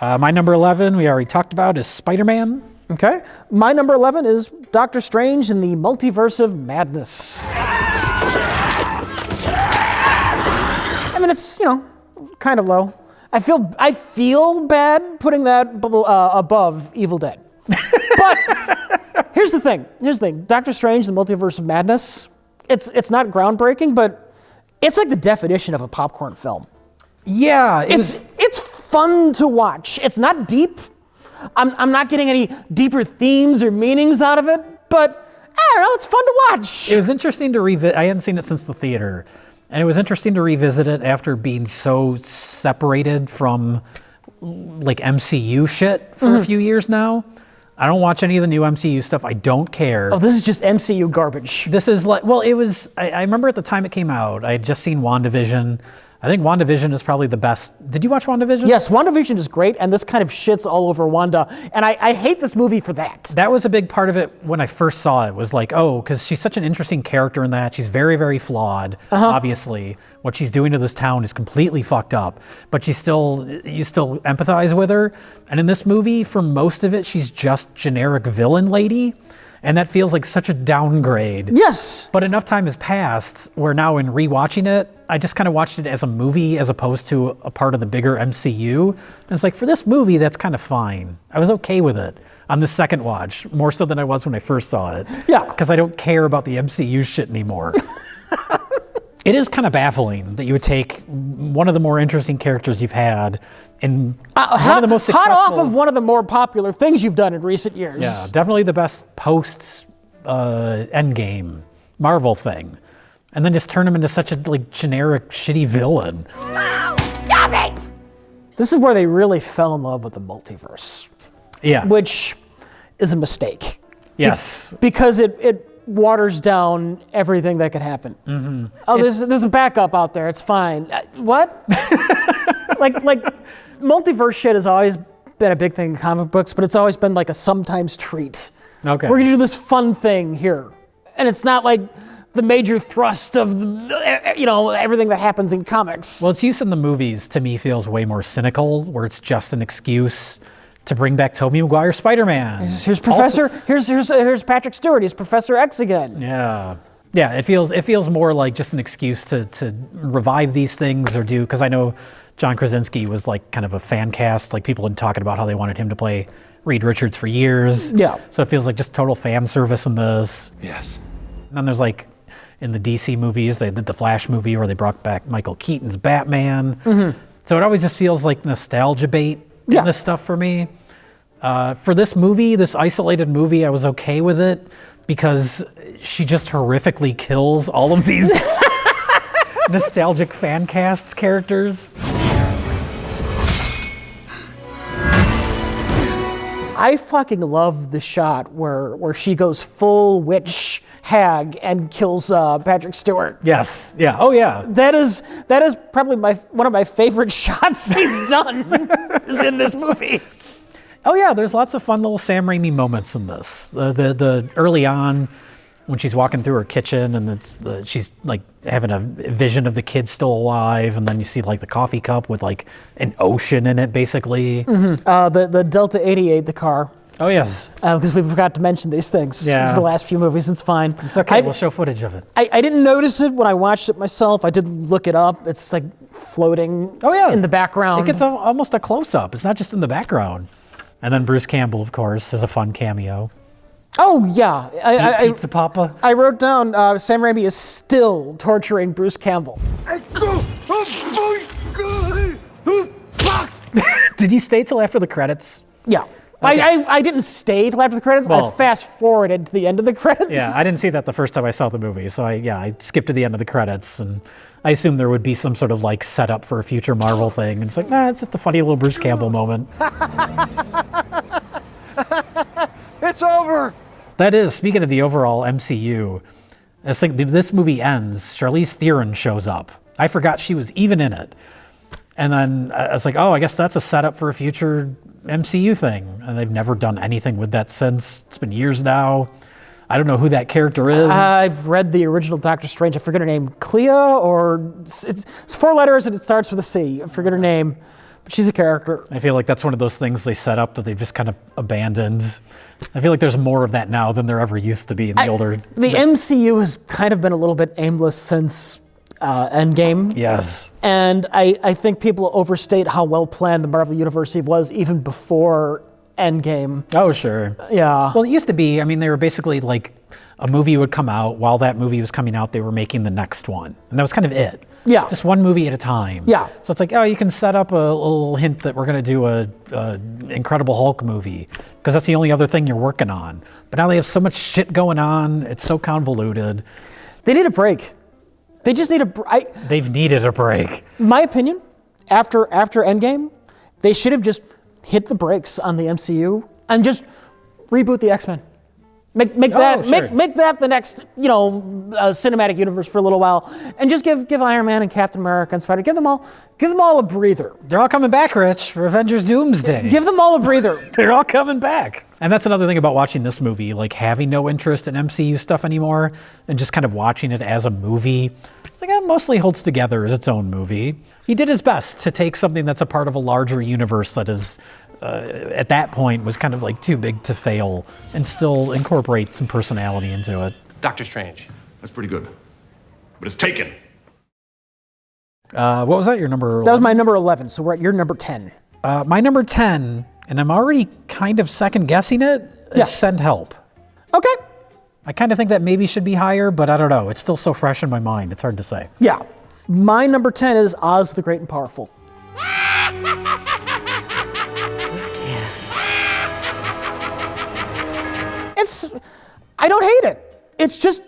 My number 11, we already talked about, is Spider-Man. Okay. My number 11 is Doctor Strange in the Multiverse of Madness. I mean, it's, kind of low. I feel bad putting that above Evil Dead. But here's the thing. Doctor Strange, the Multiverse of Madness, it's not groundbreaking, but it's like the definition of a popcorn film. Yeah. It's fun to watch. It's not deep. I'm not getting any deeper themes or meanings out of it, but I don't know, it's fun to watch. It was interesting to revisit. I hadn't seen it since the theater, and it was interesting to revisit it after being so separated from like MCU shit for a few years now. I don't watch any of the new MCU stuff. I don't care. Oh, this is just MCU garbage. This is like, well, it was, I remember at the time it came out, I had just seen WandaVision. I think WandaVision is probably the best. Did you watch WandaVision? Yes, WandaVision is great, and this kind of shits all over Wanda, and I hate this movie for that. That was a big part of it when I first saw it, was like, oh, because she's such an interesting character in that. She's very, very flawed, obviously. What she's doing to this town is completely fucked up, but you still empathize with her. And in this movie, for most of it, she's just generic villain lady. And that feels like such a downgrade. Yes. But enough time has passed where now in rewatching it, I just kind of watched it as a movie as opposed to a part of the bigger MCU. And it's like, for this movie, that's kind of fine. I was okay with it on the second watch, more so than I was when I first saw it. Yeah. Because I don't care about the MCU shit anymore. It is kind of baffling that you would take one of the more interesting characters you've had in one of the most successful... Hot off of one of the more popular things you've done in recent years. Yeah, definitely the best post-Endgame Marvel thing. And then just turn him into such a generic, shitty villain. Oh, stop it! This is where they really fell in love with the multiverse. Yeah. Which is a mistake. Yes. Because it waters down everything that could happen. Mm-hmm. Oh, there's a backup out there. It's fine. What? like multiverse shit has always been a big thing in comic books, but it's always been like a sometimes treat. Okay. We're gonna do this fun thing here, and it's not like the major thrust of everything that happens in comics. Well, its use in the movies to me feels way more cynical, where it's just an excuse to bring back Tobey Maguire's Spider-Man. Here's Professor. Here's Patrick Stewart. He's Professor X again. Yeah. It feels more like just an excuse to revive these things or do, because I know John Krasinski was like kind of a fan cast, like people had been talking about how they wanted him to play Reed Richards for years. Yeah. So it feels like just total fan service in this. Yes. And then there's like in the DC movies, they did the Flash movie where they brought back Michael Keaton's Batman. Mm-hmm. So it always just feels like nostalgia bait in this stuff for me. For this movie, this isolated movie, I was okay with it because she just horrifically kills all of these nostalgic fan casts characters. I fucking love the shot where she goes full witch hag and kills Patrick Stewart. Yes. Yeah. Oh yeah. That is probably one of my favorite shots he's done is in this movie. Oh yeah, there's lots of fun little Sam Raimi moments in this. The early on when she's walking through her kitchen and she's like having a vision of the kid still alive, and then you see like the coffee cup with like an ocean in it, basically. Mm-hmm. The Delta 88, the car. Oh yes. Because we forgot to mention these things for the last few movies. It's fine. It's okay. We'll show footage of it. I didn't notice it when I watched it myself. I did look it up. It's like floating. Oh yeah. In the background. It gets almost a close up. It's not just in the background. And then Bruce Campbell, of course, has a fun cameo. Oh, yeah. Pizza Papa. I wrote down Sam Raimi is still torturing Bruce Campbell. Did you stay till after the credits? Yeah. Okay. I didn't stay till after the credits. I fast forwarded to the end of the credits. Yeah, I didn't see that the first time I saw the movie. So I skipped to the end of the credits, and I assumed there would be some sort of like setup for a future Marvel thing. And it's like, nah, it's just a funny little Bruce Campbell moment. It's over. That is, speaking of the overall MCU, I was thinking this movie ends, Charlize Theron shows up. I forgot she was even in it. And then I was like, oh, I guess that's a setup for a future MCU thing. And they've never done anything with that since. It's been years now. I don't know who that character is. I've read the original Doctor Strange. I forget her name. Clea, or it's 4 letters and it starts with a C. I forget her name. but she's a character. I feel like that's one of those things they set up that they've just kind of abandoned. I feel like there's more of that now than there ever used to be in the older. The MCU has kind of been a little bit aimless since Endgame. Yes. And I think people overstate how well planned the Marvel Universe was even before Endgame. Oh, sure. Yeah. Well, it used to be, I mean, they were basically like a movie would come out. While that movie was coming out, they were making the next one. And that was kind of it. Yeah. Just one movie at a time. Yeah. So it's like, oh, you can set up a little hint that we're going to do a Incredible Hulk movie because that's the only other thing you're working on. But now they have so much shit going on. It's so convoluted. They need a break. They just need a They've needed a break. My opinion, after Endgame, they should have just hit the brakes on the MCU and just reboot the X-Men. Make that the next, cinematic universe for a little while, and just give Iron Man and Captain America and Spider, give them all a breather. They're all coming back, Rich, for Avengers Doomsday. Give them all a breather. They're all coming back. And that's another thing about watching this movie, like having no interest in MCU stuff anymore and just kind of watching it as a movie. It's like it mostly holds together as its own movie. He did his best to take something that's a part of a larger universe that is, at that point, was kind of like too big to fail and still incorporate some personality into it. Doctor Strange. That's pretty good. But it's taken. What was that, your number 11? That was my number 11, so we're at your number 10. My number 10, and I'm already kind of second guessing it, is Send Help. Okay. I kind of think that maybe should be higher, but I don't know. It's still so fresh in my mind. It's hard to say. Yeah. My number 10 is Oz the Great and Powerful. I don't hate it. It's just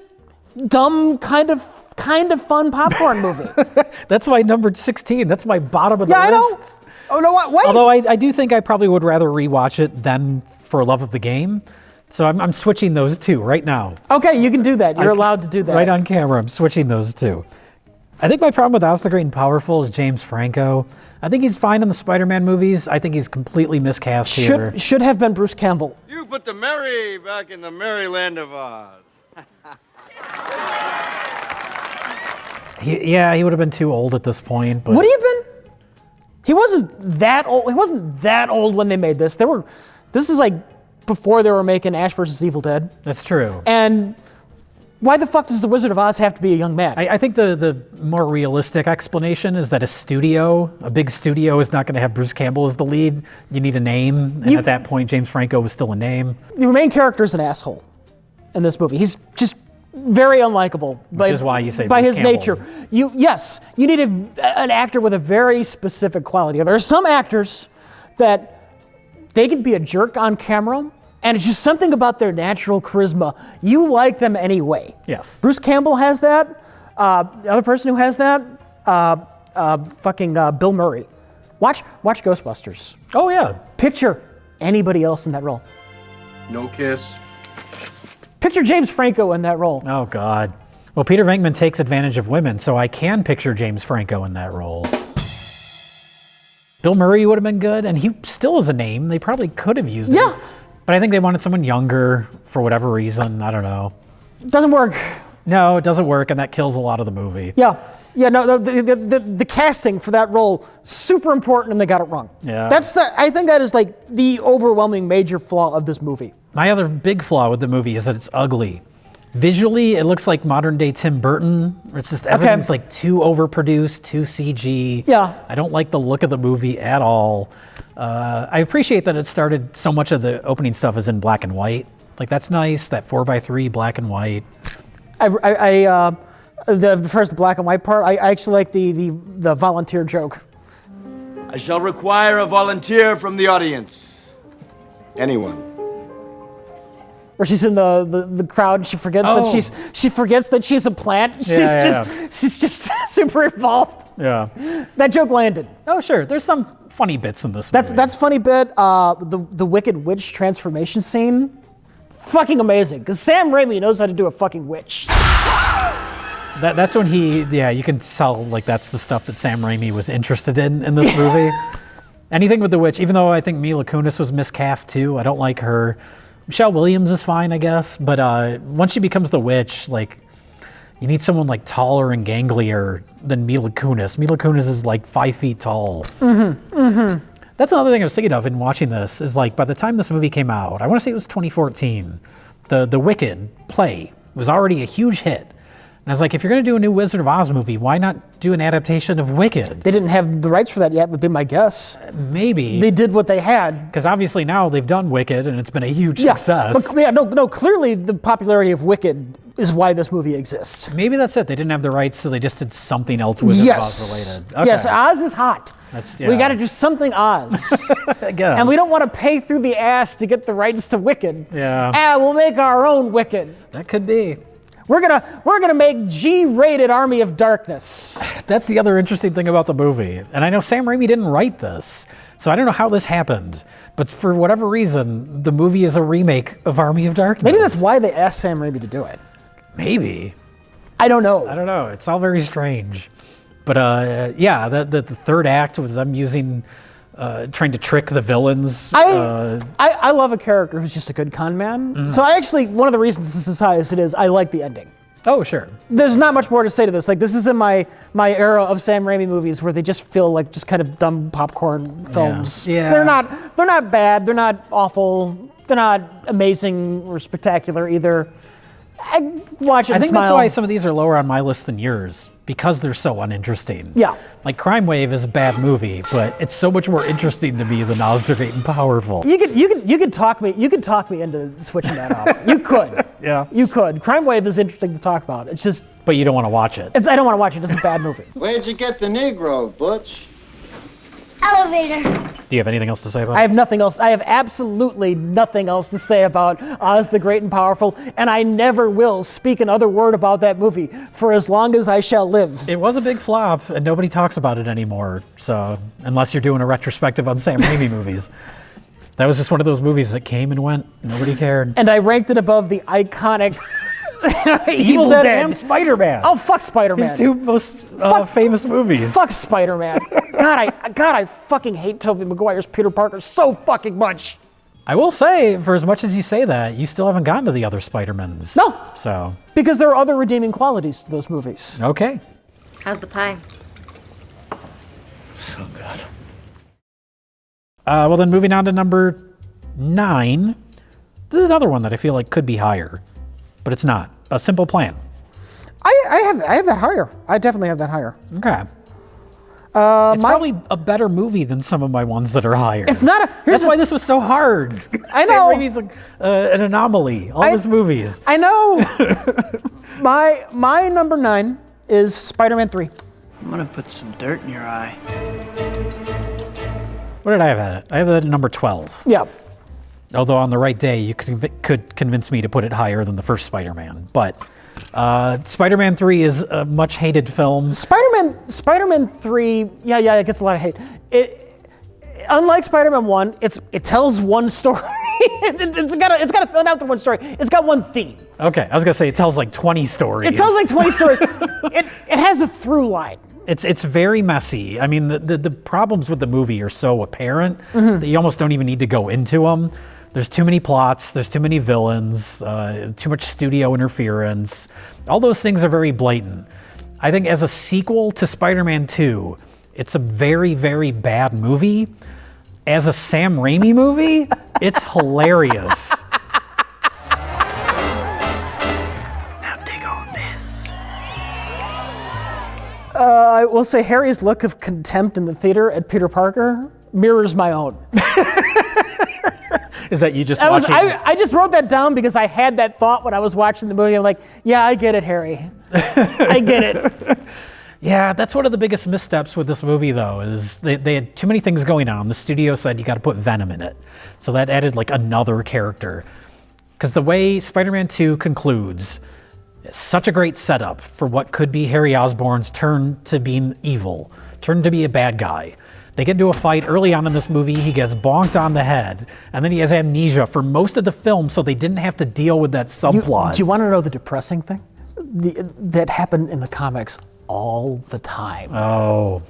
dumb, kind of fun popcorn movie. That's my number 16. That's my bottom of the Yeah, list. I know. Oh, no, wait. Although I do think I probably would rather rewatch it than For Love of the Game. So I'm switching those two right now. Okay, you can do that. You're allowed to do that. Right on camera, I'm switching those two. I think my problem with Oz the Great and Powerful is James Franco. I think he's fine in the Spider-Man movies. I think he's completely miscast here. Should have been Bruce Campbell. You put the merry back in the merry land of Oz. He would have been too old at this point. But Would he have been? He wasn't that old. He wasn't that old when they made this. This is like before they were making Ash vs. Evil Dead. That's true. And why the fuck does the Wizard of Oz have to be a young man? I think the more realistic explanation is that a big studio is not going to have Bruce Campbell as the lead. You need a name, and at that point, James Franco was still a name. The main character is an asshole in this movie. He's just very unlikable. Which is why you say by Bruce his Campbell. nature. You need an actor with a very specific quality. There are some actors that they could be a jerk on camera, and it's just something about their natural charisma. You like them anyway. Yes. Bruce Campbell has that. The other person who has that, Bill Murray. Watch Ghostbusters. Oh, yeah. Picture anybody else in that role. No kiss. Picture James Franco in that role. Oh, God. Well, Peter Venkman takes advantage of women, so I can picture James Franco in that role. Bill Murray would have been good, and he still is a name. They probably could have used him. But I think they wanted someone younger for whatever reason. I don't know. Doesn't work. No, it doesn't work, and that kills a lot of the movie. Yeah. No, the casting for that role, super important, and they got it wrong. Yeah. I think that is like the overwhelming major flaw of this movie. My other big flaw with the movie is that it's ugly. Visually, it looks like modern day Tim Burton. It's just everything's like too overproduced, too CG. Yeah. I don't like the look of the movie at all. I appreciate that it started, so much of the opening stuff is in black and white. Like, that's nice, that 4x3 black and white. The first black and white part, I actually like the volunteer joke. I shall require a volunteer from the audience. Anyone. Where she's in the crowd and she forgets that she's a plant. She's just super involved. Yeah. That joke landed. Oh, sure. There's some funny bits in this movie. That's a funny bit. The Wicked Witch transformation scene, fucking amazing. Because Sam Raimi knows how to do a fucking witch. That's when you can tell, like, that's the stuff that Sam Raimi was interested in this movie. Anything with the witch, even though I think Mila Kunis was miscast too. I don't like her. Michelle Williams is fine, I guess. But once she becomes the witch, like, You need someone like taller and ganglier than Mila Kunis. Mila Kunis is like 5 feet tall. That's another thing I was thinking of in watching this is like by the time this movie came out, I want to say it was 2014, the Wicked play was already a huge hit. And I was like, if you're going to do a new Wizard of Oz movie, why not do an adaptation of Wicked? They didn't have the rights for that yet, would be my guess. Maybe. They did what they had. Because obviously now they've done Wicked and it's been a huge success. But clearly the popularity of Wicked is why this movie exists. Maybe that's it. They didn't have the rights, so they just did something else Wizard of Oz related. Okay. Yes, Oz is hot. We got to do something Oz. And we don't want to pay through the ass to get the rights to Wicked. Yeah. We'll make our own Wicked. That could be. We're gonna make G-rated Army of Darkness. That's the other interesting thing about the movie. And I know Sam Raimi didn't write this, so I don't know how this happened. But for whatever reason, the movie is a remake of Army of Darkness. Maybe that's why they asked Sam Raimi to do it. Maybe. I don't know. I don't know. It's all very strange. But yeah, the third act with them using, trying to trick the villains. I love a character who's just a good con man. So I actually, one of the reasons this is as high as it is, I like the ending. Oh, sure. There's not much more to say to this. Like, this is in my era of Sam Raimi movies where they just feel like just kind of dumb popcorn films. Yeah. They're not bad. They're not awful. They're not amazing or spectacular either. I watch it and I think smile. that's why some of these are lower on my list than yours, because they're so uninteresting. Yeah. Like Crime Wave is a bad movie, but it's so much more interesting to me than Oz the Great and Powerful. You could talk me into switching that off. You could. Yeah. You could. Crime Wave is interesting to talk about. It's just. But you don't want to watch it. I don't want to watch it. It's a bad movie. Where'd you get the Negro, Butch? Elevator. Do you have anything else to say about it? I have nothing else. I have absolutely nothing else to say about Oz the Great and Powerful, and I never will speak another word about that movie for as long as I shall live. It was a big flop, and nobody talks about it anymore. So, unless you're doing a retrospective on Sam Raimi movies. That was just one of those movies that came and went. Nobody cared. And I ranked it above the iconic Evil Dead and Spider-Man. Oh, fuck Spider-Man. His two most famous movies. Fuck Spider-Man. God, I fucking hate Tobey Maguire's Peter Parker so fucking much. I will say, for as much as you say that, you still haven't gotten to the other Spider-Mans. No. So. Because there are other redeeming qualities to those movies. Okay. How's the pie? So good. Well, then moving on to number 9. This is another one that I feel like could be higher, but it's not. A Simple Plan. I have that higher. I definitely have that higher. Okay. It's probably a better movie than some of my ones that are higher. It's not. That's why this was so hard. I know. Sam Raimi's an anomaly. All his movies. I know. my number 9 is Spider-Man 3. I'm gonna put some dirt in your eye. What did I have at it? I have it at number 12. Yeah. Although on the right day, you could convince me to put it higher than the first Spider-Man. But Spider-Man 3 is a much hated film. Spider-Man 3, yeah, it gets a lot of hate. Unlike Spider-Man 1, it tells one story. it's got to not the one story. It's got one theme. Okay, I was gonna say it tells like 20 stories. It tells like 20 stories. It has a through line. It's very messy. I mean, the problems with the movie are so apparent that you almost don't even need to go into them. There's too many plots, there's too many villains, too much studio interference. All those things are very blatant. I think as a sequel to Spider-Man 2, it's a very, very bad movie. As a Sam Raimi movie, it's hilarious. Now dig on this. I will say Harry's look of contempt in the theater at Peter Parker mirrors my own. Is that you just watching? I just wrote that down because I had that thought when I was watching the movie. I'm like, yeah, I get it, Harry. I get it. Yeah, that's one of the biggest missteps with this movie, though, is they had too many things going on. The studio said you got to put Venom in it. So that added like another character. Because the way Spider-Man 2 concludes is such a great setup for what could be Harry Osborn's turn to being evil, turn to be a bad guy. They get into a fight early on in this movie, he gets bonked on the head, and then he has amnesia for most of the film, so they didn't have to deal with that subplot. Do you want to know the depressing thing? That happened in the comics all the time. Oh.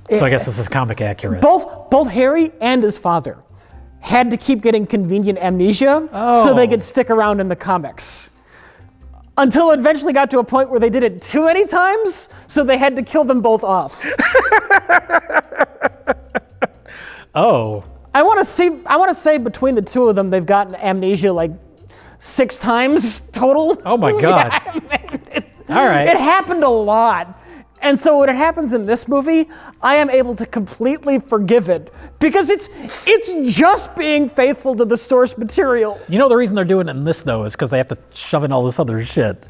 So I guess this is comic accurate. Both Harry and his father had to keep getting convenient amnesia so they could stick around in the comics. until it eventually got to a point where they did it too many times, so they had to kill them both off. Oh. I want to say between the two of them, they've gotten amnesia like 6 times total. Oh my God. All right. It happened a lot. And so when it happens in this movie, I am able to completely forgive it because it's just being faithful to the source material. You know the reason they're doing it in this though is because they have to shove in all this other shit.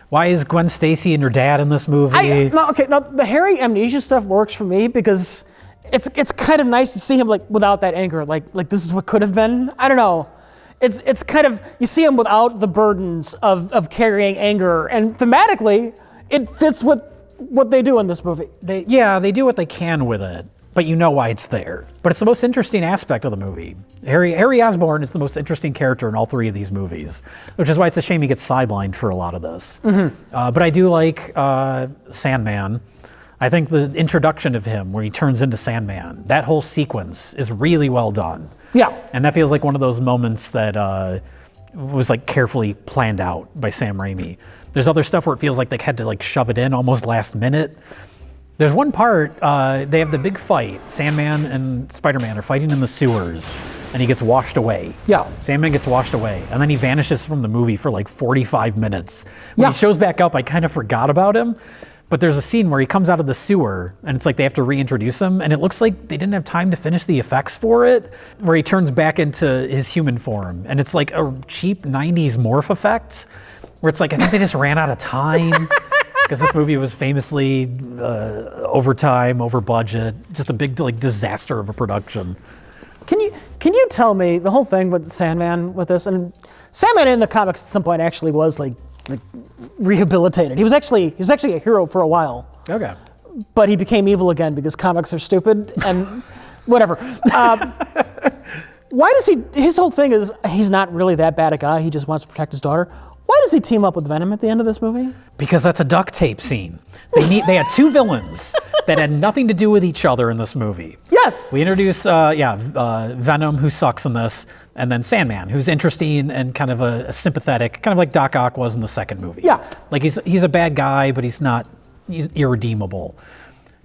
Why is Gwen Stacy and her dad in this movie? The Harry amnesia stuff works for me because it's kind of nice to see him like without that anger, like this is what could have been. I don't know. It's kind of, you see him without the burdens of carrying anger, and thematically it fits with what they do in this movie. They do what they can with it, but you know why it's there. But it's the most interesting aspect of the movie. Harry Osborn is the most interesting character in all 3 of these movies, which is why it's a shame he gets sidelined for a lot of this. But I do like Sandman. I think the introduction of him, where he turns into Sandman, that whole sequence is really well done. Yeah. And that feels like one of those moments that was like carefully planned out by Sam Raimi. There's other stuff where it feels like they had to like shove it in almost last minute. There's one part, they have the big fight. Sandman and Spider-Man are fighting in the sewers, and he gets washed away. Yeah. Sandman gets washed away, and then he vanishes from the movie for like 45 minutes. When he shows back up, I kind of forgot about him. But there's a scene where he comes out of the sewer, and it's like they have to reintroduce him, and it looks like they didn't have time to finish the effects for it, where he turns back into his human form. And it's like a cheap 90s morph effect, where it's like, I think they just ran out of time, because this movie was famously over time, over budget, just a big like disaster of a production. Can you tell me the whole thing with Sandman with this? And Sandman in the comics at some point actually was like rehabilitated. He was actually a hero for a while. Okay. But he became evil again because comics are stupid and whatever. Why does his whole thing is he's not really that bad a guy. He just wants to protect his daughter. Why does he team up with Venom at the end of this movie? Because that's a duct tape scene. They had 2 villains that had nothing to do with each other in this movie. Yes. We introduce Venom, who sucks in this, and then Sandman, who's interesting and kind of a sympathetic, kind of like Doc Ock was in the second movie. Yeah. Like he's a bad guy, but he's irredeemable.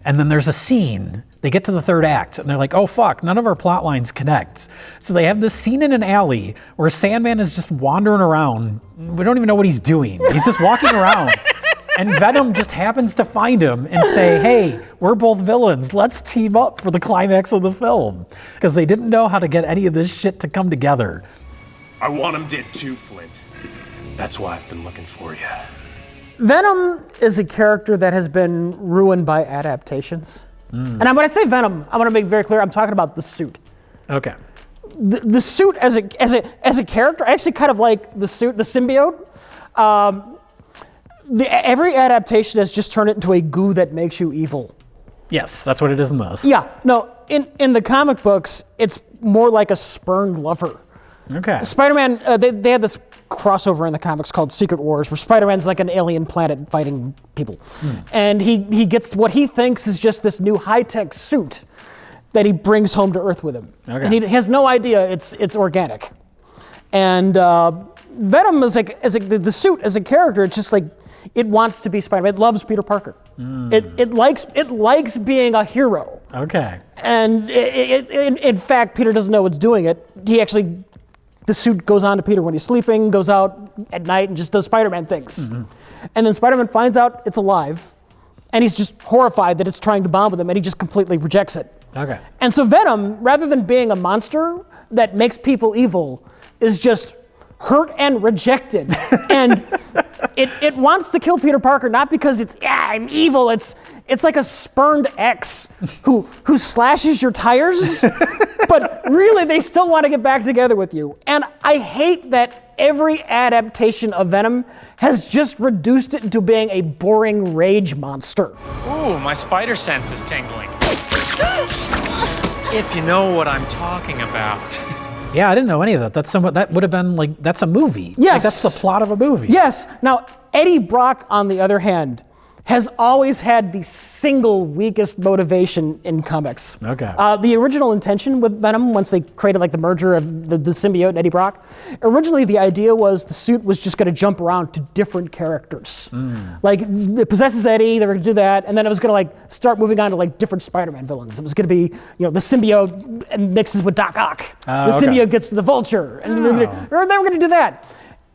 And then there's a scene, they get to the 3rd act, and they're like, oh fuck, none of our plot lines connect. So they have this scene in an alley where Sandman is just wandering around. We don't even know what he's doing. He's just walking around. And Venom just happens to find him and say, hey, we're both villains. Let's team up for the climax of the film. Because they didn't know how to get any of this shit to come together. I want him dead too, Flint. That's why I've been looking for you. Venom is a character that has been ruined by adaptations. And when I say Venom, I want to make very clear, I'm talking about the suit. Okay. The suit as a character, I actually kind of like the suit, the symbiote. Every adaptation has just turned it into a goo that makes you evil. Yes, that's what it is in this. Yeah, no, in the comic books, it's more like a spurned lover. Okay. Spider-Man, they had this crossover in the comics called Secret Wars, where Spider-Man's like an alien planet fighting people. And he gets what he thinks is just this new high-tech suit that he brings home to Earth with him. Okay. And he has no idea it's organic. And Venom is like, the suit as a character, it's just like, it wants to be Spider-Man. It loves Peter Parker. It likes being a hero. Okay. And in fact, Peter doesn't know it's doing it. The suit goes on to Peter when he's sleeping, goes out at night and just does Spider-Man things. And then Spider-Man finds out it's alive, and he's just horrified that it's trying to bond with him, and he just completely rejects it. Okay. And so Venom, rather than being a monster that makes people evil, is just hurt and rejected. And it wants to kill Peter Parker, not because I'm evil. It's like a spurned ex who slashes your tires, but really they still want to get back together with you. And I hate that every adaptation of Venom has just reduced it into being a boring rage monster. Ooh, my spider sense is tingling. If you know what I'm talking about. Yeah, I didn't know any of that. That would have been like, that's a movie. Yes. Like, that's the plot of a movie. Yes. Now, Eddie Brock, on the other hand, has always had the single weakest motivation in comics. Okay. The original intention with Venom, once they created like the merger of the symbiote and Eddie Brock, originally the idea was the suit was just going to jump around to different characters. Like it possesses Eddie, they were going to do that, and then it was going to like start moving on to like different Spider-Man villains. It was going to be, the symbiote mixes with Doc Ock. The symbiote gets to the Vulture, and they were going to do that.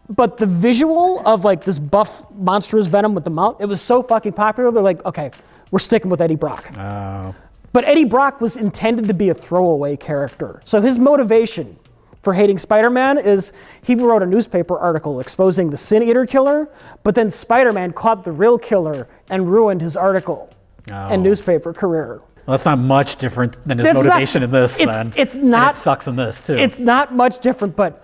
But the visual of like this buff monstrous Venom with the mouth, it was so fucking popular, they're like, okay, we're sticking with Eddie Brock. But Eddie Brock was intended to be a throwaway character. So his motivation for hating Spider-Man is he wrote a newspaper article exposing the Sin Eater killer, but then Spider-Man caught the real killer and ruined his article and newspaper career. Well, that's not much different than his motivation in this, then. It's not. And it sucks in this, too. It's not much different, but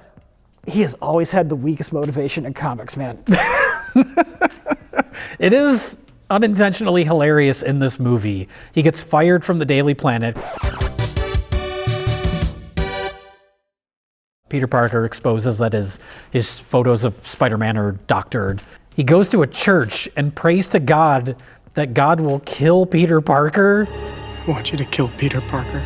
he has always had the weakest motivation in comics, man. It is unintentionally hilarious in this movie. He gets fired from the Daily Planet. Peter Parker exposes that his photos of Spider-Man are doctored. He goes to a church and prays to God that God will kill Peter Parker. I want you to kill Peter Parker.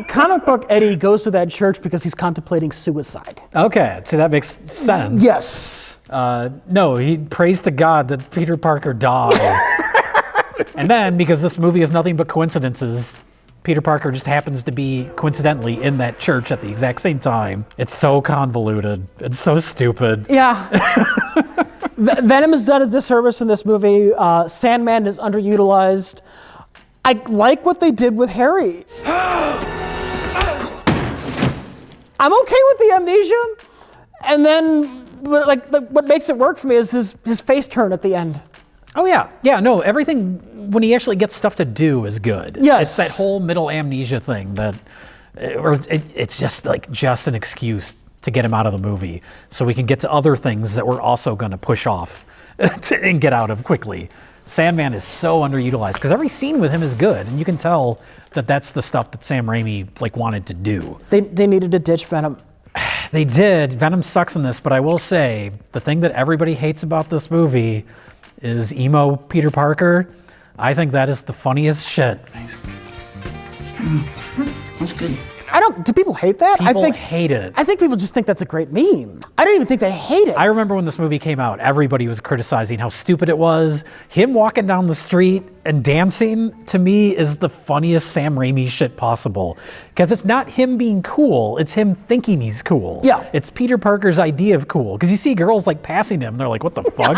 Comic book Eddie goes to that church because he's contemplating suicide. Okay, so that makes sense. Yes. No, he prays to God that Peter Parker died. And then, because this movie is nothing but coincidences, Peter Parker just happens to be coincidentally in that church at the exact same time. It's so convoluted. It's so stupid. Yeah. Venom has done a disservice in this movie. Sandman is underutilized. I like what they did with Harry. I'm okay with the amnesia, and then what makes it work for me is his face turn at the end. Oh yeah, no, everything when he actually gets stuff to do is good. Yes, it's that whole middle amnesia thing it's just an excuse to get him out of the movie, so we can get to other things that we're also going to push off and get out of quickly. Sandman is so underutilized because every scene with him is good, and you can tell that that's the stuff that Sam Raimi wanted to do. They needed to ditch Venom. They did. Venom sucks in this, but I will say the thing that everybody hates about this movie is emo Peter Parker. I think that is the funniest shit. Thanks. That's good. Do people hate that? People hate it. I think people just think that's a great meme. I don't even think they hate it. I remember when this movie came out, everybody was criticizing how stupid it was. Him walking down the street and dancing, to me, is the funniest Sam Raimi shit possible. Because it's not him being cool, it's him thinking he's cool. Yeah. It's Peter Parker's idea of cool. Because you see girls passing him, and they're like, what the fuck?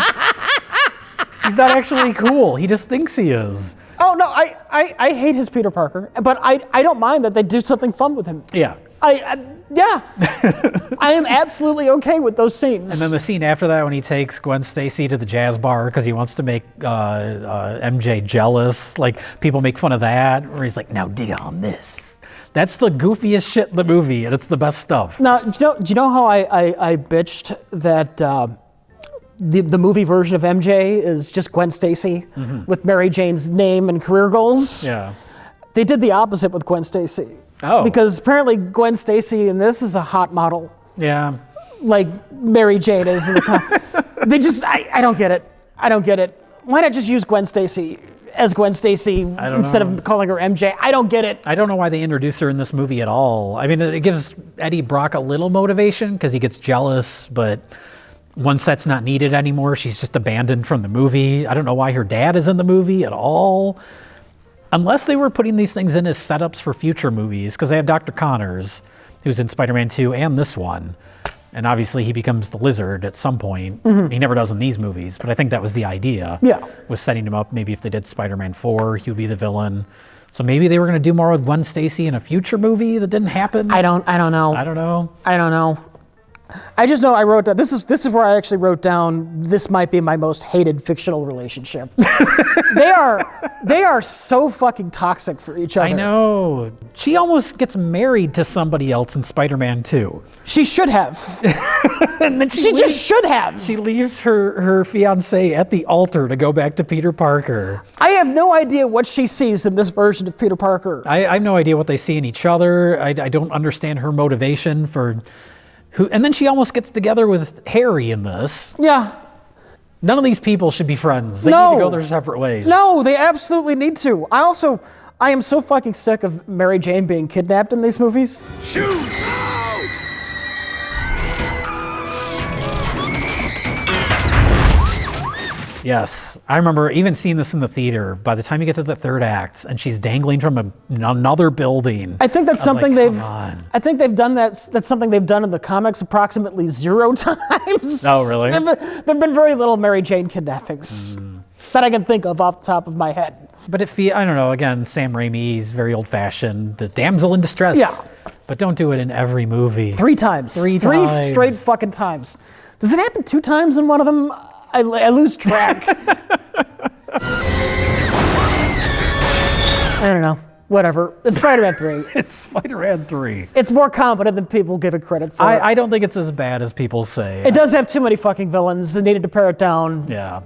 He's not actually cool, he just thinks he is. Oh, no, I hate his Peter Parker, but I don't mind that they do something fun with him. Yeah. Yeah. I am absolutely okay with those scenes. And then the scene after that when he takes Gwen Stacy to the jazz bar because he wants to make MJ jealous. People make fun of that, where he's like, now dig on this. That's the goofiest shit in the movie, and it's the best stuff. Now, do you know how I bitched that the movie version of MJ is just Gwen Stacy with Mary Jane's name and career goals? Yeah. They did the opposite with Gwen Stacy. Oh. Because apparently Gwen Stacy in this is a hot model. Yeah. Like Mary Jane is in the They just, I don't get it. I don't get it. Why not just use Gwen Stacy as Gwen Stacy instead of calling her MJ? I don't get it. I don't know why they introduced her in this movie at all. I mean, it gives Eddie Brock a little motivation because he gets jealous, but once that's not needed anymore, she's just abandoned from the movie. I don't know why her dad is in the movie at all. Unless they were putting these things in as setups for future movies, because they have Dr. Connors, who's in Spider-Man 2 and this one. And obviously he becomes the Lizard at some point. He never does in these movies, but I think that was the idea. Yeah. Was setting him up. Maybe if they did Spider-Man 4, he would be the villain. So maybe they were going to do more with Gwen Stacy in a future movie that didn't happen. I don't know. I don't know. I don't know. I just know I wrote down, this is where I actually wrote down, this might be my most hated fictional relationship. They are so fucking toxic for each other. I know. She almost gets married to somebody else in Spider-Man 2. She should have. And then she just should have. She leaves her fiancé at the altar to go back to Peter Parker. I have no idea what she sees in this version of Peter Parker. I have no idea what they see in each other. I don't understand her motivation for... And then she almost gets together with Harry in this. Yeah. None of these people should be friends. They No. need to go their separate ways. No, they absolutely need to. I am so fucking sick of Mary Jane being kidnapped in these movies. Shoot! Yes. I remember even seeing this in the theater. By the time you get to the third act and she's dangling from another building. I think that's I was something like, they've. come on. I think they've done that. That's something they've done in the comics approximately 0 times. Oh, really? There've been very little Mary Jane kidnappings that I can think of off the top of my head. But I don't know, again, Sam Raimi's very old-fashioned, the damsel in distress. Yeah. But don't do it in every movie. 3 times. Three Three times. straight fucking times. Does it happen 2 times in one of them? I lose track. I don't know. Whatever. It's Spider-Man 3. It's Spider-Man 3. It's more competent than people give it credit for. I don't think it's as bad as people say. It does have too many fucking villains. They needed to pare it down. Yeah.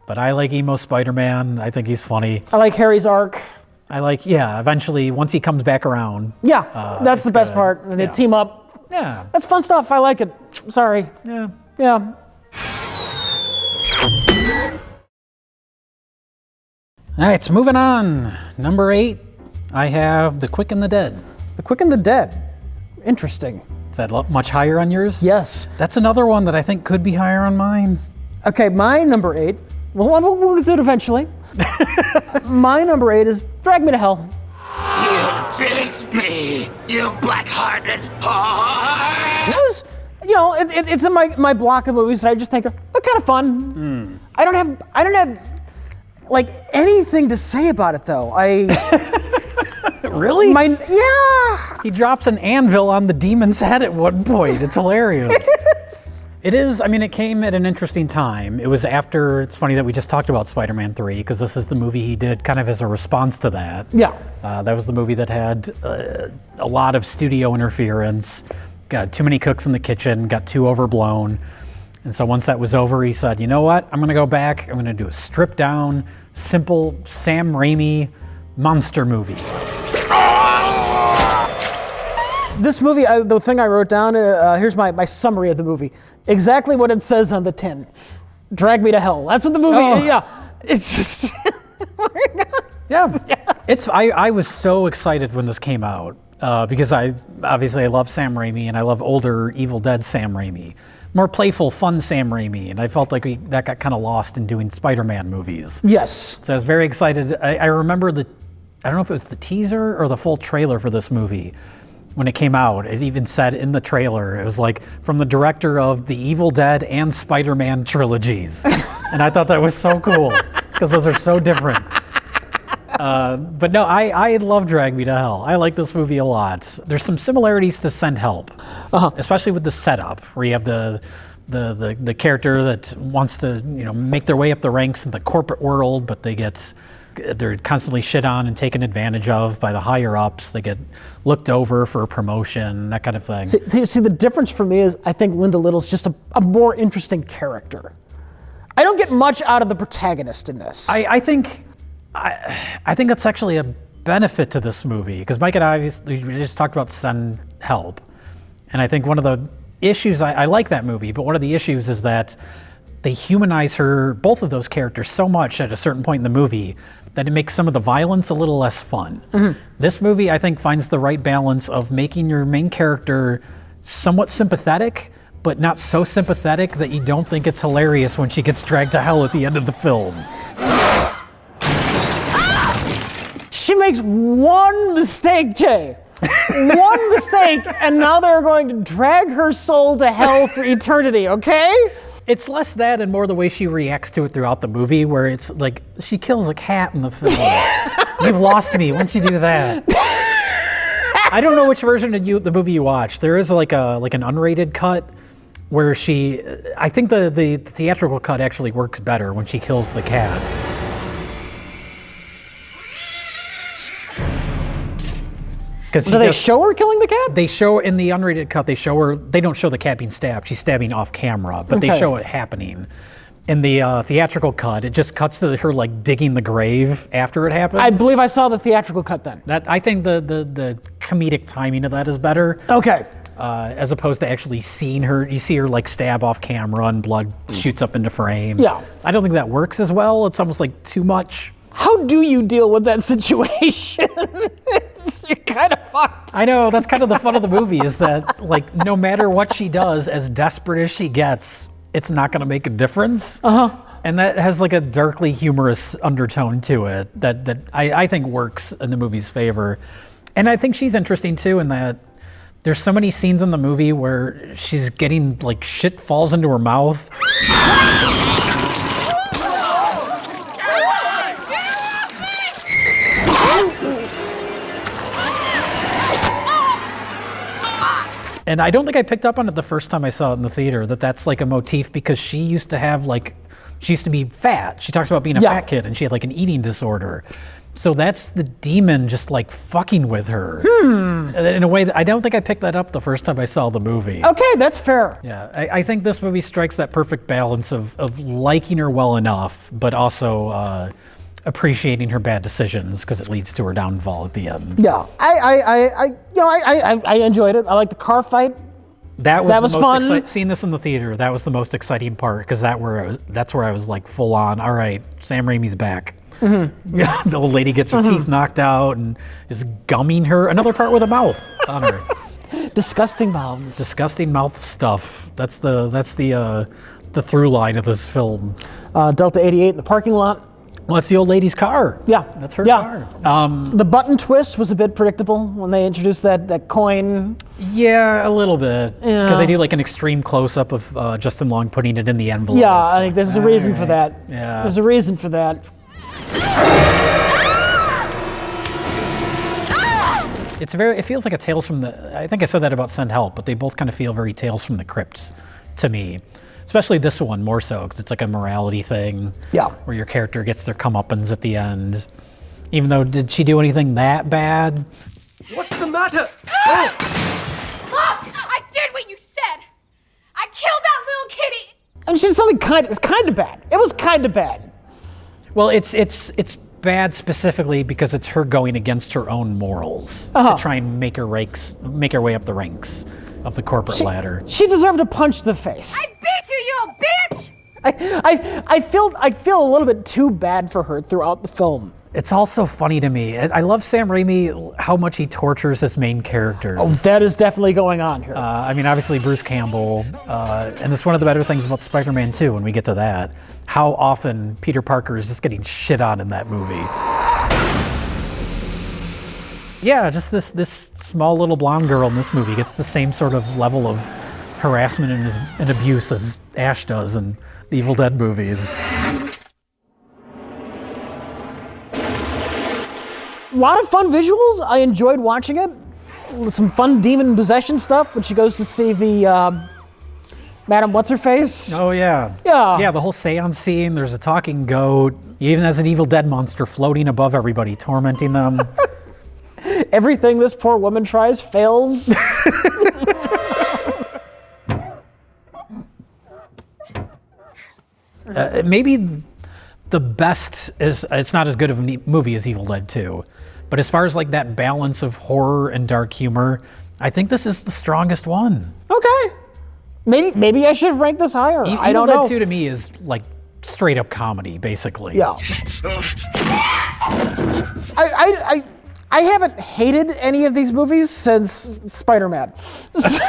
But I like emo Spider-Man. I think he's funny. I like Harry's arc. I like, eventually, once he comes back around. Yeah, that's the best part. And they team up. Yeah. That's fun stuff. I like it. Sorry. Yeah. Yeah. All right, so moving on. Number 8, I have The Quick and the Dead. The Quick and the Dead. Interesting. Is that much higher on yours? Yes. That's another one that I think could be higher on mine. Okay, my number 8. Well, we'll get to it eventually. My number 8 is Drag Me to Hell. You tricked me, you black-hearted whore! It was, it's in my block of movies that I just think are kind of fun. I don't have like anything to say about it though. Really? Yeah. He drops an anvil on the demon's head at one point. It's hilarious. It is, it came at an interesting time. It was after, it's funny that we just talked about Spider-Man 3, because this is the movie he did kind of as a response to that. Yeah. That was the movie that had a lot of studio interference, got too many cooks in the kitchen, got too overblown. And so once that was over, he said, you know what? I'm going to go back. I'm going to do a stripped down, simple Sam Raimi monster movie. This movie, the thing I wrote down, here's my summary of the movie. Exactly what it says on the tin. Drag me to hell. That's what the movie is. Yeah. It's just... Yeah. I was so excited when this came out because I love Sam Raimi and I love older Evil Dead Sam Raimi. More playful, fun Sam Raimi. And I felt like that got kind of lost in doing Spider-Man movies. Yes. So I was very excited. I remember I don't know if it was the teaser or the full trailer for this movie. When it came out, it even said in the trailer, it was like from the director of the Evil Dead and Spider-Man trilogies. And I thought that was so cool because those are so different. But no, I love Drag Me to Hell. I like this movie a lot. There's some similarities to Send Help, especially with the setup where you have the character that wants to make their way up the ranks in the corporate world, but they're constantly shit on and taken advantage of by the higher ups. They get looked over for a promotion, that kind of thing. See, the difference for me is I think Linda Little's just a more interesting character. I don't get much out of the protagonist in this. I think that's actually a benefit to this movie because Mike and I we just talked about Send Help, and I think one of the issues I like that movie, but one of the issues is that they humanize both of those characters so much at a certain point in the movie that it makes some of the violence a little less fun. Mm-hmm. This movie, I think, finds the right balance of making your main character somewhat sympathetic, but not so sympathetic that you don't think it's hilarious when she gets dragged to hell at the end of the film. She makes one mistake, Jay. One mistake, and now they're going to drag her soul to hell for eternity, okay? It's less that and more the way she reacts to it throughout the movie, where it's like she kills a cat in the film. You've lost me once you do that. I don't know which version of the movie you watched. There is like an unrated cut where I think the theatrical cut actually works better when she kills the cat. Do they show her killing the cat? They show in the unrated cut. They don't show the cat being stabbed. She's stabbing off camera, but they show it happening. In the theatrical cut, it just cuts to her like digging the grave after it happens. I believe I saw the theatrical cut then. I think the comedic timing of that is better. Okay. as opposed to actually seeing her. You see her like stab off camera and blood shoots up into frame. Yeah. I don't think that works as well. It's almost like too much. How do you deal with that situation? You're kind of fucked. I know, that's kind of the fun of the movie is that like no matter what she does, as desperate as she gets, it's not going to make a difference. And that has like a darkly humorous undertone to it that I think works in the movie's favor. And I think she's interesting too in that there's so many scenes in the movie where she's getting like shit falls into her mouth. And I don't think I picked up on it the first time I saw it in the theater, that's like a motif because she used to be fat. She talks about being a fat kid and she had like an eating disorder. So that's the demon just like fucking with her. In a way that I don't think I picked that up the first time I saw the movie. Okay, that's fair. Yeah, I think this movie strikes that perfect balance of liking her well enough, but also appreciating her bad decisions because it leads to her downfall at the end. Yeah, I enjoyed it. I like the car fight. That was fun. Seeing this in the theater, that was the most exciting part because that's where I was like full on. All right, Sam Raimi's back. Yeah, the old lady gets her teeth knocked out and is gumming her. Another part with a mouth on her. Disgusting mouths. Disgusting mouth stuff. That's the through line of this film. Delta 88 in the parking lot. Well, that's the old lady's car. Yeah. That's her car. The button twist was a bit predictable when they introduced that coin. Yeah, a little bit. Yeah. Because they do like an extreme close-up of Justin Long putting it in the envelope. Yeah, I think there's a reason for that. Yeah. There's a reason for that. It feels like a Tales from the, I think I said that about Send Help, but they both kind of feel very Tales from the Crypt to me. Especially this one more so, because it's like a morality thing. Yeah. Where your character gets their comeuppance at the end. Even though, did she do anything that bad? What's the matter? Look! I did what you said! I killed that little kitty! And she did something it was kind of bad. It was kind of bad. Well, it's bad specifically because it's her going against her own morals to try and make her way up the ranks of the corporate ladder. She deserved a punch to the face. I beat you, you bitch! I feel a little bit too bad for her throughout the film. It's also funny to me. I love Sam Raimi, how much he tortures his main characters. Oh, that is definitely going on here. I mean, obviously Bruce Campbell, and it's one of the better things about Spider-Man 2 when we get to that, how often Peter Parker is just getting shit on in that movie. Yeah, just this small little blonde girl in this movie gets the same sort of level of harassment and abuse as Ash does in the Evil Dead movies. A lot of fun visuals. I enjoyed watching it. Some fun demon possession stuff when she goes to see the Madam What's-Her-Face. Oh, yeah. Yeah. Yeah, the whole seance scene. There's a talking goat. He even has an Evil Dead monster floating above everybody, tormenting them. Everything this poor woman tries fails. Maybe the best is, it's not as good of a movie as Evil Dead 2, but as far as like that balance of horror and dark humor, I think this is the strongest one. Okay. Maybe I should have ranked this higher. I don't know. Evil Dead 2 to me is like straight up comedy, basically. Yeah. I haven't hated any of these movies since Spider-Man. So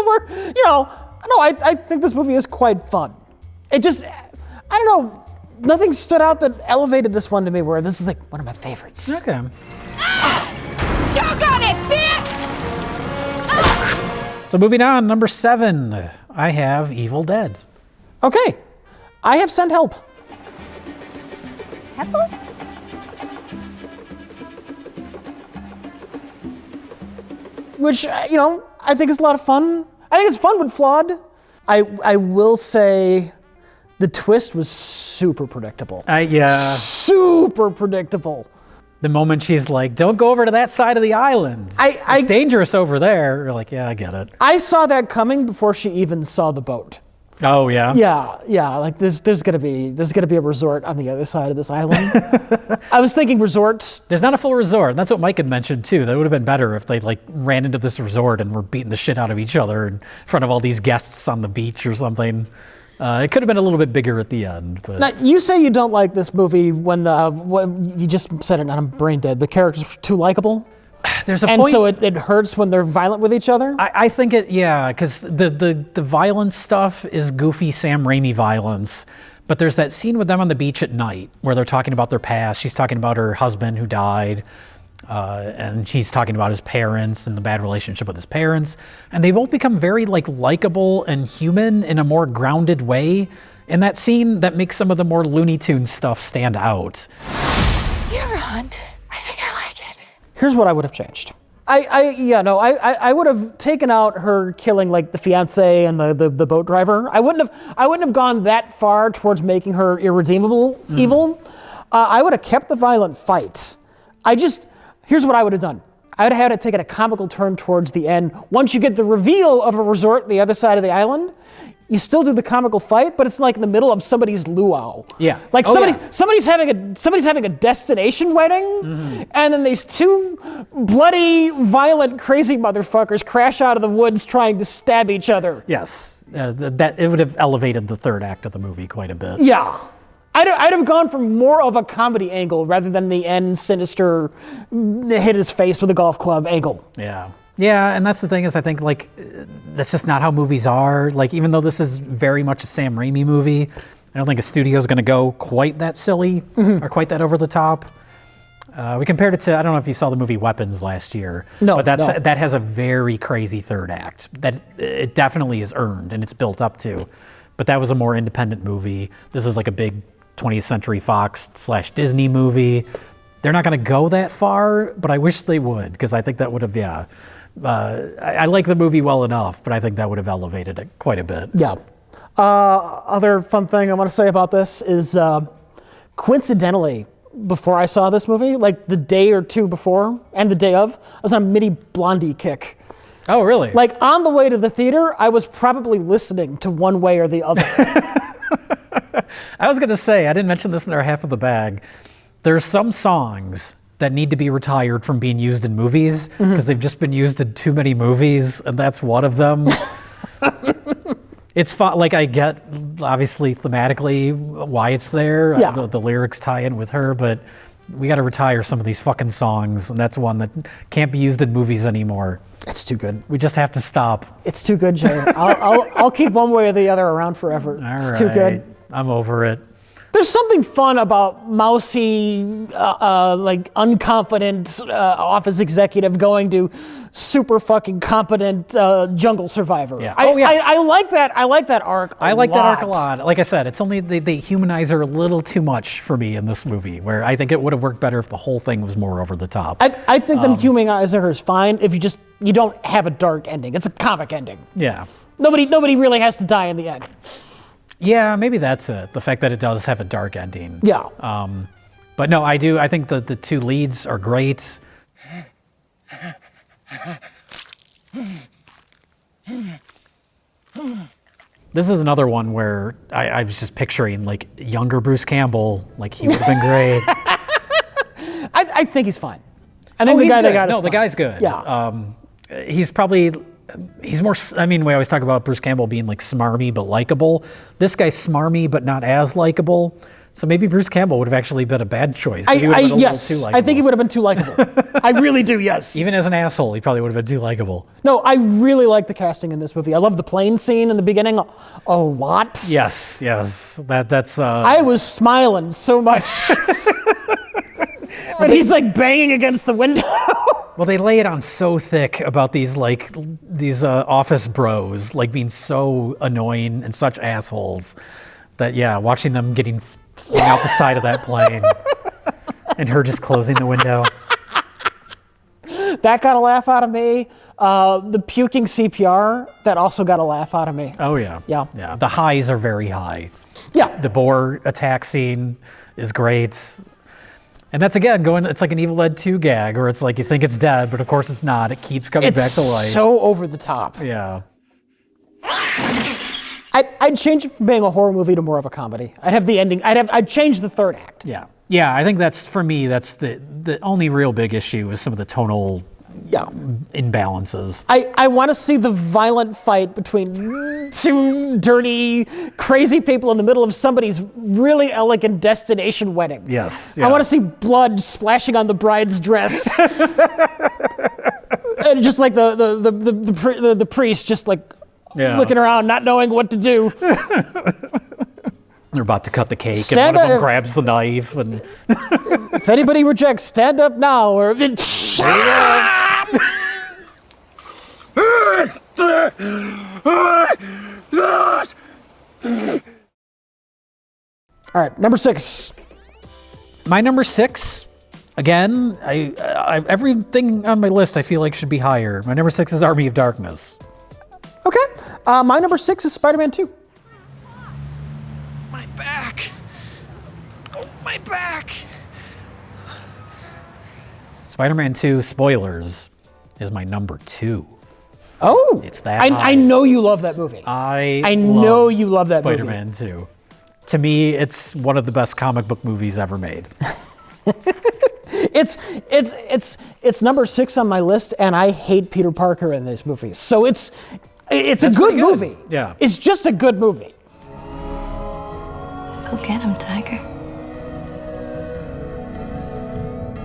we're, I think this movie is quite fun. It just, I don't know, nothing stood out that elevated this one to me where this is like one of my favorites. Okay. Choke on it, bitch! So moving on, number 7, I have Evil Dead. Okay. I have Send Help. Help? Which, I think is a lot of fun. I think it's fun but flawed. I will say the twist was super predictable. Yeah. Super predictable. The moment she's like, don't go over to that side of the island. It's dangerous over there. You're like, yeah, I get it. I saw that coming before she even saw the boat. Oh yeah. Yeah. Like there's gonna be a resort on the other side of this island. I was thinking resort. There's not a full resort. And that's what Mike had mentioned too. That would have been better if they like ran into this resort and were beating the shit out of each other in front of all these guests on the beach or something. It could have been a little bit bigger at the end. But Now, you say you don't like this movie when you just said it and I'm brain dead. The characters are too likable. there's a And point. so it hurts when they're violent with each other? I think because the violence stuff is goofy Sam Raimi violence. But there's that scene with them on the beach at night where they're talking about their past. She's talking about her husband who died. And she's talking about his parents and the bad relationship with his parents. And they both become very likable and human in a more grounded way in that scene that makes some of the more Looney Tunes stuff stand out. You ever hunt? I think I like it. Here's what I would have changed. I would have taken out her killing like the fiance and the boat driver. I wouldn't have gone that far towards making her irredeemable evil. I would have kept the violent fight. Here's what I would have done. I would have had it taken a comical turn towards the end. Once you get the reveal of a resort on the other side of the island, you still do the comical fight, but it's like in the middle of somebody's luau. Yeah. Like somebody's having a destination wedding, and then these two bloody, violent, crazy motherfuckers crash out of the woods trying to stab each other. Yes, that it would have elevated the third act of the movie quite a bit. Yeah. I'd have gone for more of a comedy angle rather than the end sinister hit his face with a golf club angle. Yeah. Yeah, and that's the thing is I think that's just not how movies are. Like even though this is very much a Sam Raimi movie, I don't think a studio's going to go quite that silly or quite that over the top. We compared it to, I don't know if you saw the movie Weapons last year. No, but that has a very crazy third act that it definitely is earned and it's built up to. But that was a more independent movie. This is like a big 20th Century Fox / Disney movie. They're not going to go that far, but I wish they would, because I think that would have, I like the movie well enough, but I think that would have elevated it quite a bit. Yeah. Other fun thing I want to say about this is, coincidentally, before I saw this movie, like the day or two before and the day of, I was on a mini Blondie kick. Oh, really? Like on the way to the theater, I was probably listening to one way or the other. I was going to say, I didn't mention this in our half of the bag. There's some songs that need to be retired from being used in movies because they've just been used in too many movies, and that's one of them. It's fun. Like I get, obviously, thematically why it's there. Yeah. The lyrics tie in with her, but we got to retire some of these fucking songs, and that's one that can't be used in movies anymore. It's too good. We just have to stop. It's too good, Jay. I'll keep one way or the other around forever. It's too good. I'm over it. There's something fun about mousy, like unconfident office executive going to super fucking competent jungle survivor. Yeah. I like that. I like that arc. I like that arc a lot. Like I said, it's only they humanize her a little too much for me in this movie, where I think it would have worked better if the whole thing was more over the top. I think them humanizing her is fine if you don't have a dark ending. It's a comic ending. Yeah. Nobody really has to die in the end. Yeah, maybe that's it. The fact that it does have a dark ending. Yeah. But no, I do. I think the two leads are great. This is another one where I was just picturing like younger Bruce Campbell. Like he would have been great. I think he's fine. I think the guy they got is fine. The guy's good. Yeah. He's more, I mean, we always talk about Bruce Campbell being like smarmy but likable. This guy's smarmy but not as likable. So maybe Bruce Campbell would have actually been a bad choice. Yes, I think he would have been too likable. I really do, yes. Even as an asshole, he probably would have been too likable. No, I really like the casting in this movie. I love the plane scene in the beginning a lot. Yes. That's. I was smiling so much. And he's like banging against the window. Well, they lay it on so thick about these office bros like being so annoying and such assholes that watching them getting flung out the side of that plane and her just closing the window. That got a laugh out of me. The puking CPR, that also got a laugh out of me. Oh yeah. Yeah. The highs are very high. Yeah. The boar attack scene is great. And that's again it's like an Evil Dead 2 gag, where it's like you think it's dead, but of course it's not. It keeps coming back to life. It's so over the top. Yeah. I I'd change it from being a horror movie to more of a comedy. I'd have the ending. I'd change the third act. Yeah. Yeah, I think that's, for me, that's the only real big issue is some of the tonal imbalances. I want to see the violent fight between two dirty, crazy people in the middle of somebody's really elegant destination wedding. Yes. I want to see blood splashing on the bride's dress. And just like the priest just like looking around, not knowing what to do. They're about to cut the cake, and one of them grabs the knife. And if anybody rejects, stand up now, or All right, number 6. My number 6, again, I everything on my list I feel like should be higher. My number 6 is Army of Darkness. Okay, my number 6 is Spider-Man 2. My back. Oh, my back. Spider-Man 2, spoilers, is my number 2. Oh, it's that. I know you love that movie. I know you love that Spider-Man 2. To me, it's one of the best comic book movies ever made. It's number 6 on my list, and I hate Peter Parker in this movie. So it's a good movie. Yeah, it's just a good movie. Go get him, Tiger.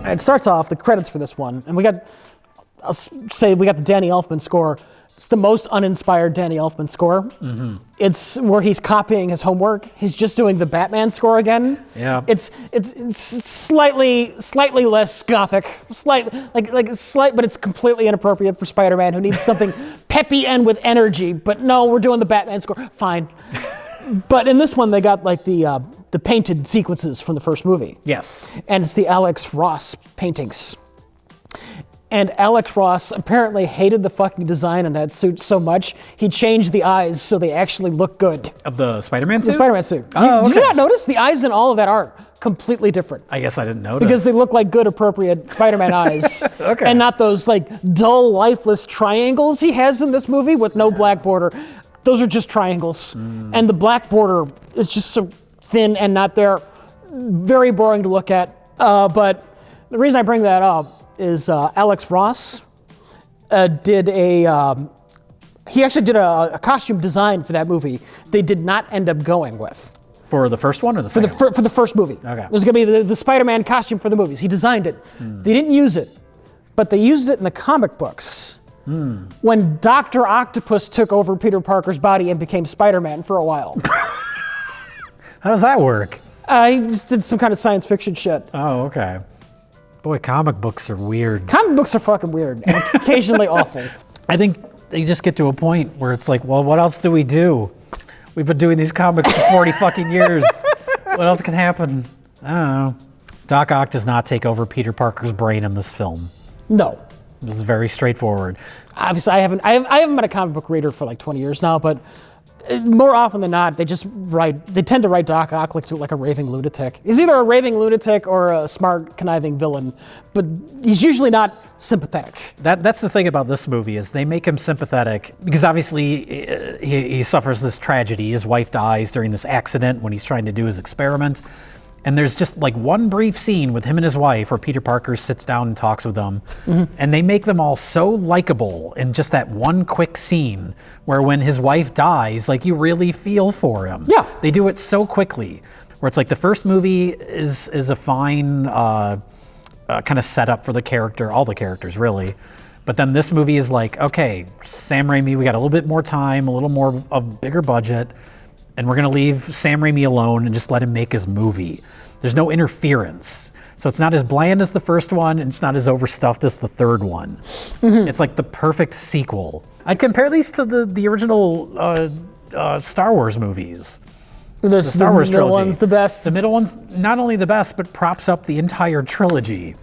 It starts off the credits for this one, and we got the Danny Elfman score. It's the most uninspired Danny Elfman score. Mm-hmm. It's where he's copying his homework. He's just doing the Batman score again. Yeah. It's slightly less gothic, slight, but it's completely inappropriate for Spider-Man, who needs something peppy and with energy. But no, we're doing the Batman score. Fine. But in this one, they got like the painted sequences from the first movie. Yes. And it's the Alex Ross paintings. And Alex Ross apparently hated the fucking design in that suit so much, he changed the eyes so they actually look good. Of the Spider-Man suit? The Spider-Man suit. Oh, Did you not notice the eyes in all of that art completely different? I guess I didn't notice. Because they look like good, appropriate Spider-Man eyes. Okay. And not those like dull, lifeless triangles he has in this movie with no black border. Those are just triangles. And the black border is just so thin and not there. Very boring to look at. But the reason I bring that up is Alex Ross did a costume design for that movie they did not end up going with. For the first one or the second one? For the first movie. Okay. It was going to be the Spider-Man costume for the movies. He designed it. They didn't use it, but they used it in the comic books. When Dr. Octopus took over Peter Parker's body and became Spider-Man for a while. How does that work? He just did some kind of science fiction shit. Oh, okay. Boy, comic books are weird. Comic books are fucking weird and occasionally awful. I think they just get to a point where it's like, well, what else do we do? We've been doing these comics for 40 fucking years. What else can happen? I don't know. Doc Ock does not take over Peter Parker's brain in this film. No. This is very straightforward. Obviously, I haven't been a comic book reader for like 20 years now, but more often than not, they tend to write Doc Ock like a raving lunatic. He's either a raving lunatic or a smart, conniving villain, but he's usually not sympathetic. That's the thing about this movie is they make him sympathetic because obviously he suffers this tragedy. His wife dies during this accident when he's trying to do his experiment. And there's just like one brief scene with him and his wife where Peter Parker sits down and talks with them. Mm-hmm. And they make them all so likable in just that one quick scene where when his wife dies, like you really feel for him. Yeah. They do it so quickly where it's like the first movie is a fine kind of setup for the character, all the characters really. But then this movie is like, okay, Sam Raimi, we got a little bit more time, a little more of a bigger budget. And we're going to leave Sam Raimi alone and just let him make his movie. There's no interference. So it's not as bland as the first one, and it's not as overstuffed as the third one. Mm-hmm. It's like the perfect sequel. I'd compare these to the original Star Wars movies. The Star Wars trilogy. The middle one's the best. The middle one's not only the best, but props up the entire trilogy.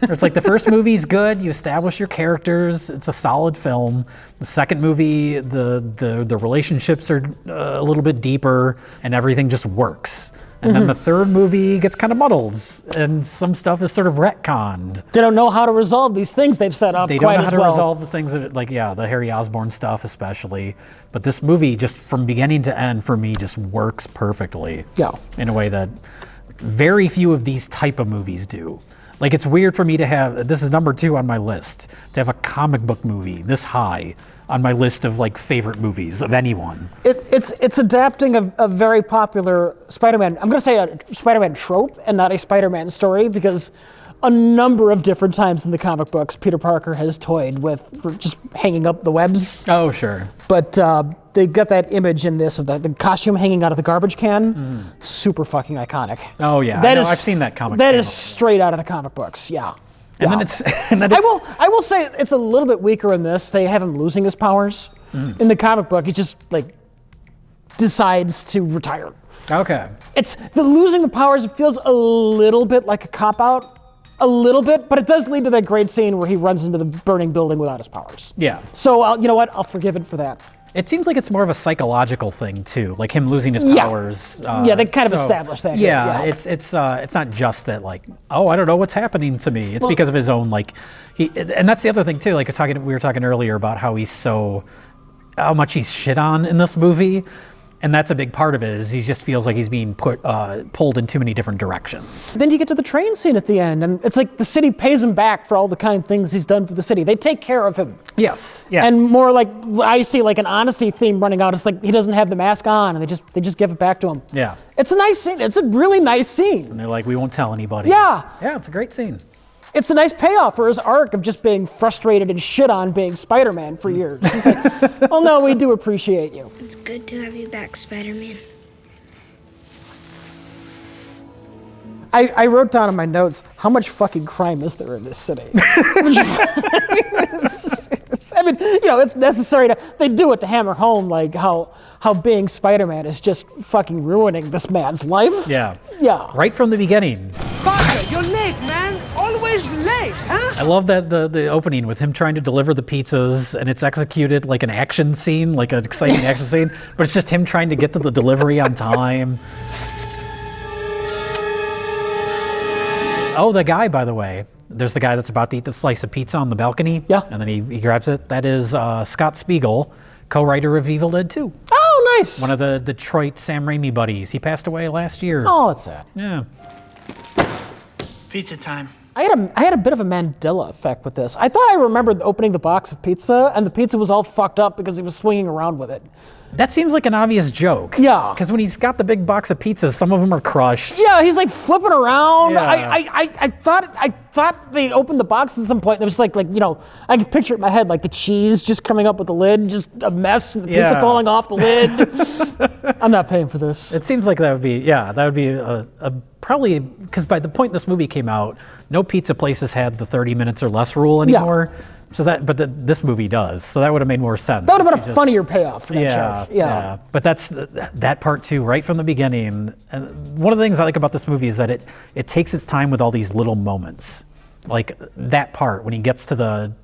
It's like the first movie's good, you establish your characters, it's a solid film. The second movie, the relationships are a little bit deeper, and everything just works. And then the third movie gets kind of muddled, and some stuff is sort of retconned. They don't know how to resolve these things they've set up They quite don't know as how to well. resolve the things that, like, the Harry Osborn stuff especially. But this movie, just from beginning to end, for me, just works perfectly. Yeah. In a way that very few of these type of movies do. Like, it's weird for me to have, this is number 2 on my list, to have a comic book movie this high on my list of, like, favorite movies of anyone. It's adapting a very popular Spider-Man. I'm going to say a Spider-Man trope and not a Spider-Man story, because a number of different times in the comic books, Peter Parker has toyed with just hanging up the webs. Oh, sure. But they got that image in this of the costume hanging out of the garbage can. Super fucking iconic. Oh, yeah. That I know, is- I've seen that comic. That panel. is straight out of the comic books, yeah. And Yeah. then it's, I will say it's a little bit weaker in this. They have him losing his powers. In the comic book, he just like decides to retire. okay. It's the losing the powers. It feels a little bit like a cop out, a little bit, but it does lead to that great scene where he runs into the burning building without his powers. Yeah. So you know what? I'll forgive it for that. It seems like it's more of a psychological thing too, like him losing his Yeah. powers. Yeah, they kind of established that here, Yeah, yeah. it's not just that, like, oh, I don't know what's happening to me. It's because of his own, like, and that's the other thing too. Like we were talking earlier about how how much he's shit on in this movie. And that's a big part of it, is he just feels like he's being pulled in too many different directions. Then you get to the train scene at the end, and it's like the city pays him back for all the kind things he's done for the city. They take care of him. Yes. Yeah. And more like, I see like an honesty theme running out. It's like he doesn't have the mask on, and they just give it back to him. Yeah. It's a nice scene. It's a really nice scene. And they're like, we won't tell anybody. Yeah. Yeah, it's a great scene. It's a nice payoff for his arc of just being frustrated and shit on being Spider-Man for years. It's like, oh no, we do appreciate you. It's good to have you back, Spider-Man. I wrote down in my notes, how much fucking crime is there in this city? I mean, you know, it's necessary they do it to hammer home like how being Spider-Man is just fucking ruining this man's life. Yeah. Yeah. Right from the beginning. Parker, you're late, man. Always late, huh? I love that the opening with him trying to deliver the pizzas, and it's executed like an action scene, like an exciting action scene, but it's just him trying to get to the delivery on time. Oh, the guy, by the way. There's the guy that's about to eat the slice of pizza on the balcony. Yeah. And then he grabs it. That is Scott Spiegel, co-writer of Evil Dead 2. Oh, nice. One of the Detroit Sam Raimi buddies. He passed away last year. Oh, that's sad. Yeah. Pizza time. I had a bit of a Mandela effect with this. I thought I remembered opening the box of pizza, and the pizza was all fucked up because he was swinging around with it. That seems like an obvious joke. Yeah. Because when he's got the big box of pizzas, some of them are crushed. Yeah, he's like flipping around. Yeah. I thought they opened the box at some point. And it was like you know, I could picture it in my head like the cheese just coming up with the lid, just a mess, and the pizza Yeah. falling off the lid. I'm not paying for this. It seems like that would be a probably, because by the point this movie came out, no pizza places had the 30 minutes or less rule anymore. So this movie does. So that would have made more sense. That would have been a funnier payoff for that Yeah, joke. Yeah. But that's that part too, right from the beginning. And one of the things I like about this movie is that it takes its time with all these little moments, like that part when he gets to the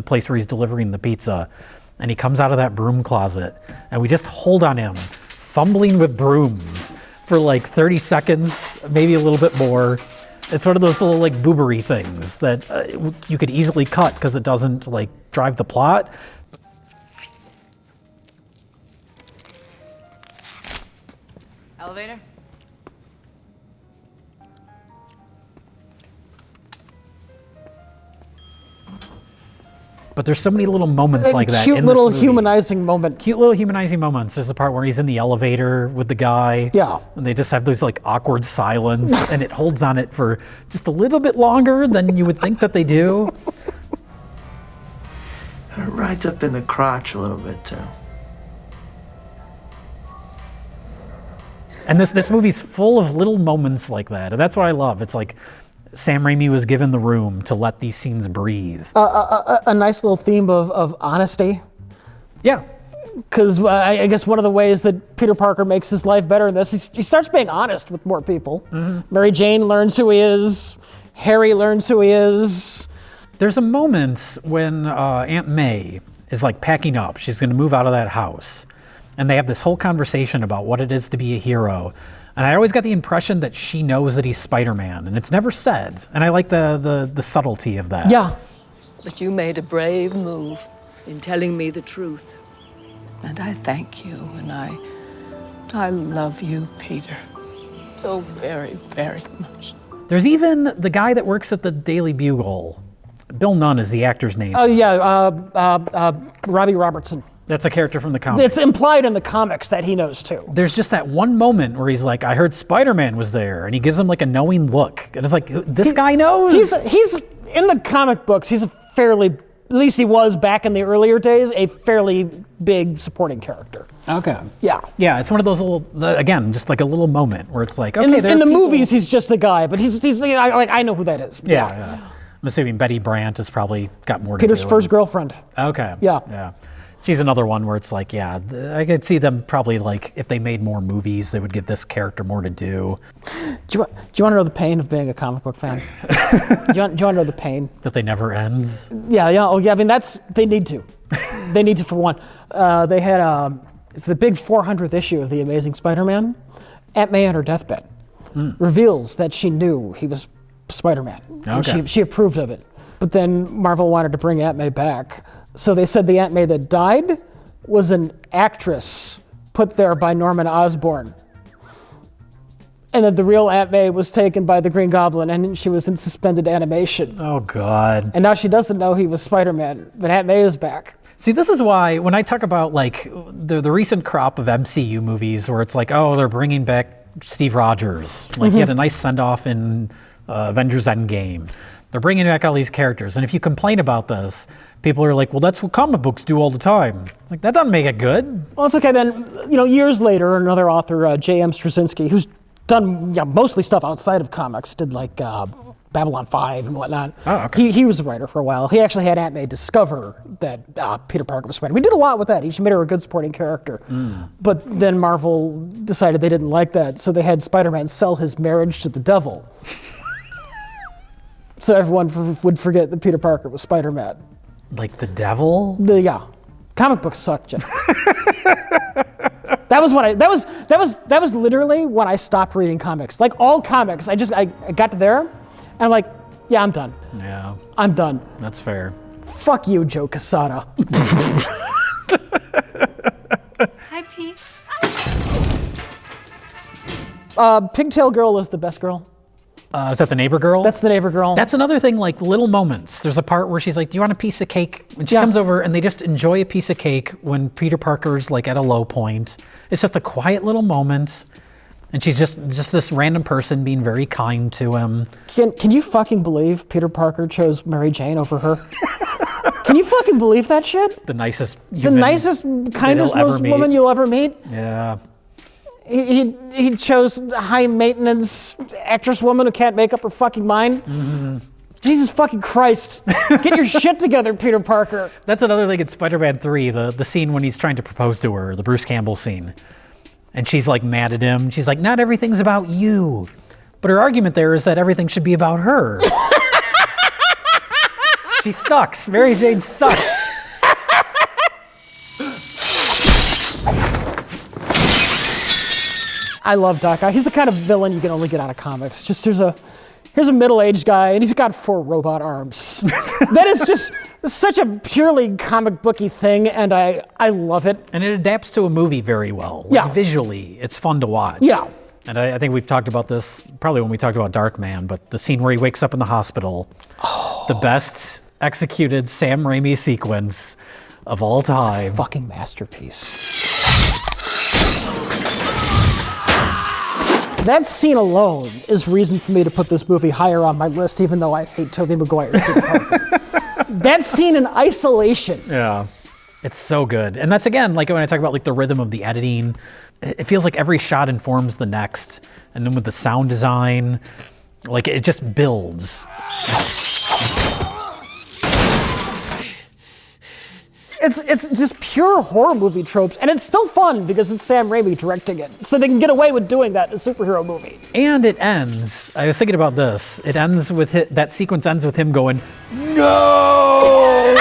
place where he's delivering the pizza, and he comes out of that broom closet, and we just hold on him, fumbling with brooms for like 30 seconds, maybe a little bit more. It's one of those little like boobery things that you could easily cut because it doesn't like drive the plot. Elevator? But there's so many little moments like that. Cute in little this movie. humanizing moment. Cute little humanizing moments. There's the part where he's in the elevator with the guy. Yeah. And they just have those like awkward silence, and it holds on it for just a little bit longer than you would think that they do. It rides up in the crotch a little bit too. And this movie's full of little moments like that, and that's what I love. It's like Sam Raimi was given the room to let these scenes breathe. A nice little theme of honesty. Yeah. Because I guess one of the ways that Peter Parker makes his life better in this, he starts being honest with more people. Mm-hmm. Mary Jane learns who he is. Harry learns who he is. There's a moment when Aunt May is like packing up. She's going to move out of that house. And they have this whole conversation about what it is to be a hero. And I always got the impression that she knows that he's Spider-Man, and it's never said. And I like the subtlety of that. Yeah. But you made a brave move in telling me the truth. And I thank you, and I love you, Peter. So very, very much. There's even the guy that works at the Daily Bugle. Bill Nunn is the actor's name. Oh, yeah, Robbie Robertson. That's a character from the comics. It's implied in the comics that he knows, too. There's just that one moment where he's like, I heard Spider-Man was there, and he gives him like a knowing look. And it's like, this guy knows? He's in the comic books, he's a fairly, at least he was back in the earlier days, a fairly big supporting character. Okay. Yeah. Yeah, it's one of those little, again, just like a little moment where it's like, okay, in the movies, he's just the guy, but he's I know who that is. Yeah. I'm assuming Betty Brant has probably got more to do. Peter's first girlfriend. Okay. Yeah. She's another one where it's like, yeah, I could see them probably like, if they made more movies, they would give this character more to do. Do you want to know the pain of being a comic book fan? do you want to know the pain? That they never ends? Yeah. Oh, yeah. I mean, they need to. They need to, for one. They had the big 400th issue of The Amazing Spider-Man. Aunt May on her deathbed reveals that she knew he was Spider-Man. Okay. And she approved of it. But then Marvel wanted to bring Aunt May back. So they said the Aunt May that died was an actress put there by Norman Osborn. And that the real Aunt May was taken by the Green Goblin and she was in suspended animation. Oh, God. And now she doesn't know he was Spider-Man, but Aunt May is back. See, this is why when I talk about like the recent crop of MCU movies where it's like, oh, they're bringing back Steve Rogers. Like he had a nice send-off in Avengers Endgame. They're bringing back all these characters. And if you complain about this, people are like, well, that's what comic books do all the time. It's like, that doesn't make it good. Well, it's okay then. Years later, another author, J.M. Straczynski, who's done mostly stuff outside of comics, did like Babylon 5 and whatnot. Oh, okay. He was a writer for a while. He actually had Aunt May discover that Peter Parker was Spider-Man. We did a lot with that. He made her a good supporting character. But then Marvel decided they didn't like that, so they had Spider-Man sell his marriage to the devil. So everyone would forget that Peter Parker was Spider-Man. Like the devil? Comic books suck, Jeff. That was literally when I stopped reading comics. Like all comics, I got to there, and I'm like, yeah, I'm done. Yeah. I'm done. That's fair. Fuck you, Joe Quesada. Hi, Pete. Pigtail Girl is the best girl. Is that the neighbor girl? That's the neighbor girl. That's another thing, like little moments. There's a part where she's like, do you want a piece of cake? And she comes over and they just enjoy a piece of cake when Peter Parker's like at a low point. It's just a quiet little moment. And she's just this random person being very kind to him. Can you fucking believe Peter Parker chose Mary Jane over her? Can you fucking believe that shit? The nicest kindest, most woman you'll ever meet? Yeah. He chose high maintenance actress woman who can't make up her fucking mind. Mm-hmm. Jesus fucking Christ. Get your shit together, Peter Parker. That's another thing in Spider-Man 3, the scene when he's trying to propose to her, the Bruce Campbell scene. And she's like mad at him. She's like, not everything's about you. But her argument there is that everything should be about her. She sucks. Mary Jane sucks. I love Doc Ock. He's the kind of villain you can only get out of comics. Just here's a middle-aged guy, and he's got 4 robot arms. That is just such a purely comic booky thing, and I love it. And it adapts to a movie very well. Like, visually, it's fun to watch. Yeah. And I think we've talked about this probably when we talked about Darkman, but the scene where he wakes up in the hospital, the best executed Sam Raimi sequence of all time. It's a fucking masterpiece. That scene alone is reason for me to put this movie higher on my list, even though I hate Tobey Maguire. That scene in isolation. Yeah. It's so good. And that's, again, like when I talk about like the rhythm of the editing, it feels like every shot informs the next. And then with the sound design, like it just builds. It's just pure horror movie tropes, and it's still fun because it's Sam Raimi directing it, so they can get away with doing that in a superhero movie. And it ends, I was thinking about this, it ends with, that sequence ends with him going, no!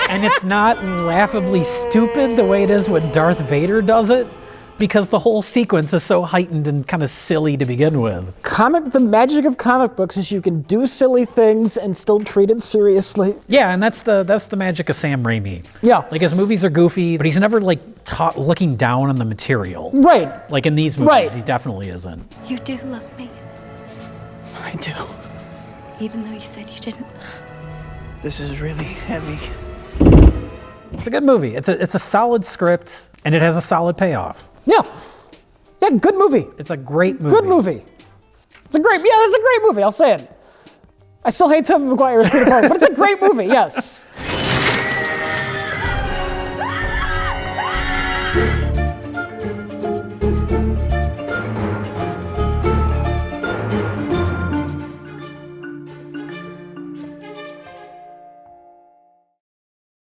And it's not laughably stupid the way it is when Darth Vader does it, because the whole sequence is so heightened and kind of silly to begin with. The magic of comic books is you can do silly things and still treat it seriously. Yeah, and that's the magic of Sam Raimi. Yeah. Like his movies are goofy, but he's never like looking down on the material. Right. Like in these movies, Right. he definitely isn't. You do love me, I do. even though you said you didn't. This is really heavy. It's a good movie. It's a solid script, and it has a solid payoff. Yeah. Yeah, good movie. It's a great movie. Good movie. It's a great movie. I'll say it. I still hate Tobey Maguire as Peter Parker, but it's a great movie, yes.